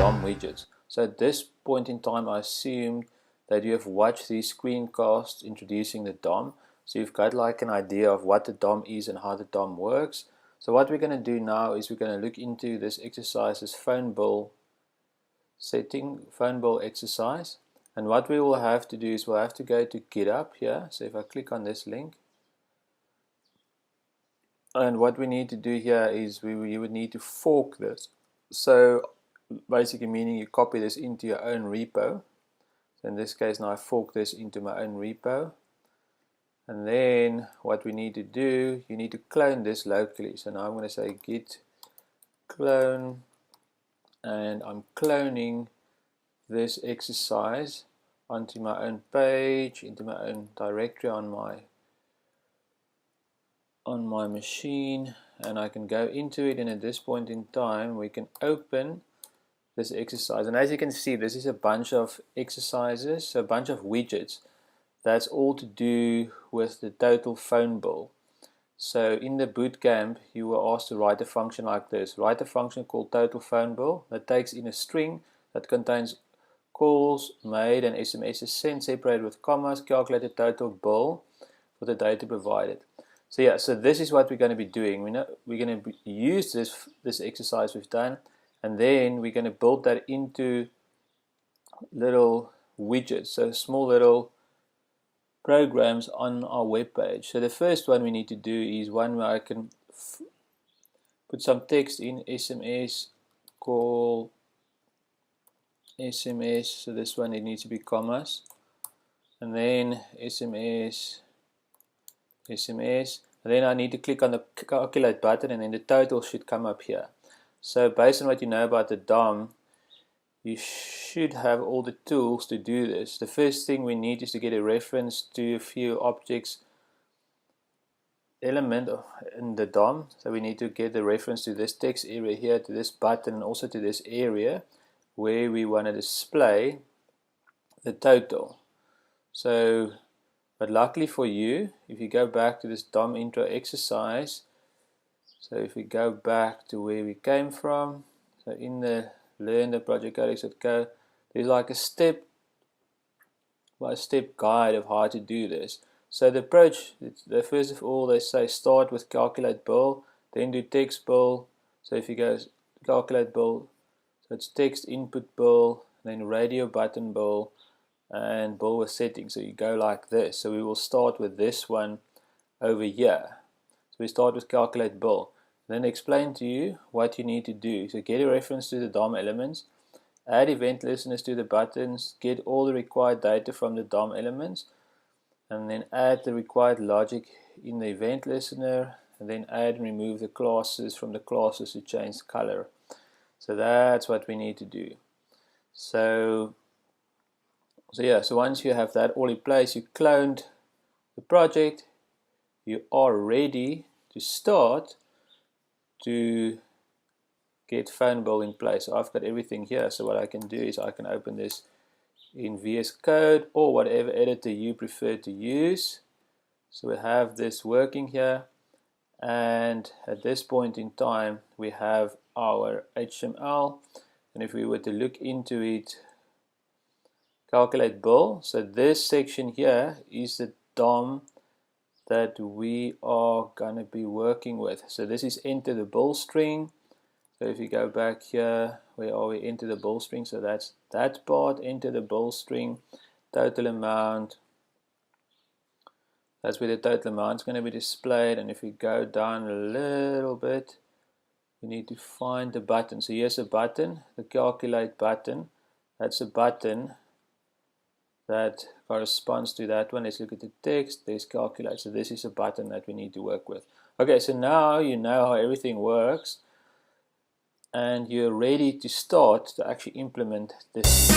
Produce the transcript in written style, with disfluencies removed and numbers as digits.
DOM widgets. So at this point in time, I assumed that you have watched these screencasts introducing the DOM. So you've got like an idea of what the DOM is and how the DOM works. So what we're going to do now is we're going to look into this exercise's phone bill setting, phone bill exercise. And what we will have to do is we'll have to go to GitHub here. So if I click on this link, and what we need to do here is you would need to fork this. So basically meaning you copy this into your own repo. So in this case now I fork this into my own repo. And then what we need to do, you need to clone this locally. So now I'm going to say git clone, and I'm cloning this exercise onto my own page, into my own directory on my machine, and I can go into it, and at this point in time we can open this exercise. And as you can see, this is a bunch of exercises, so a bunch of widgets. That's all to do with the total phone bill. So in the bootcamp you were asked to write a function like this. Write a function called total phone bill that takes in a string that contains calls made and SMSs sent separated with commas, calculate the total bill for the data provided. So yeah, so this is what we're going to be doing. We're going to use this exercise we've done, and then we're going to build that into little widgets, so small little programs on our web page. So the first one we need to do is one where I can put some text in, SMS call SMS. So this one, it needs to be commas, and then SMS, and then I need to click on the calculate button, and then the total should come up here. So based on what you know about the DOM, you should have all the tools to do this. The first thing we need is to get a reference to a few objects element in the DOM. So we need to get the reference to this text area here, to this button, and also to this area where we want to display the total. So, but luckily for you, if you go back to this DOM intro exercise, so if we go back to where we came from, so in the learn the project.codex.co, there's like a step by step guide of how to do this. So the approach, first of all, they say start with calculate bill, then do text bill. So if you go calculate bill, so it's text input bill, then radio button bill, and bill with settings. So you go like this. So we will start with this one over here. So we start with calculate bill. Then explain to you what you need to do. So get a reference to the DOM elements, add event listeners to the buttons, get all the required data from the DOM elements, and then add the required logic in the event listener, and then add and remove the classes from the classes to change color. So that's what we need to do. So yeah, so once you have that all in place, you cloned the project, you are ready to start to get phone bill in place. So I've got everything here. So what I can do is I can open this in VS Code or whatever editor you prefer to use. So we have this working here, and at this point in time we have our HTML, and if we were to look into it, calculate bill, so this section here is the DOM that we are going to be working with. So this is enter the bill string. So if you go back here, where are we? Enter the bill string. So that's that part, enter the bill string, total amount. That's where the total amount is going to be displayed. And if we go down a little bit, we need to find the button. So here's a button, the calculate button. That's a button that corresponds to that one. Let's look at the text. There's calculate. So this is a button that we need to work with. Okay, so now you know how everything works, and you're ready to start to actually implement this.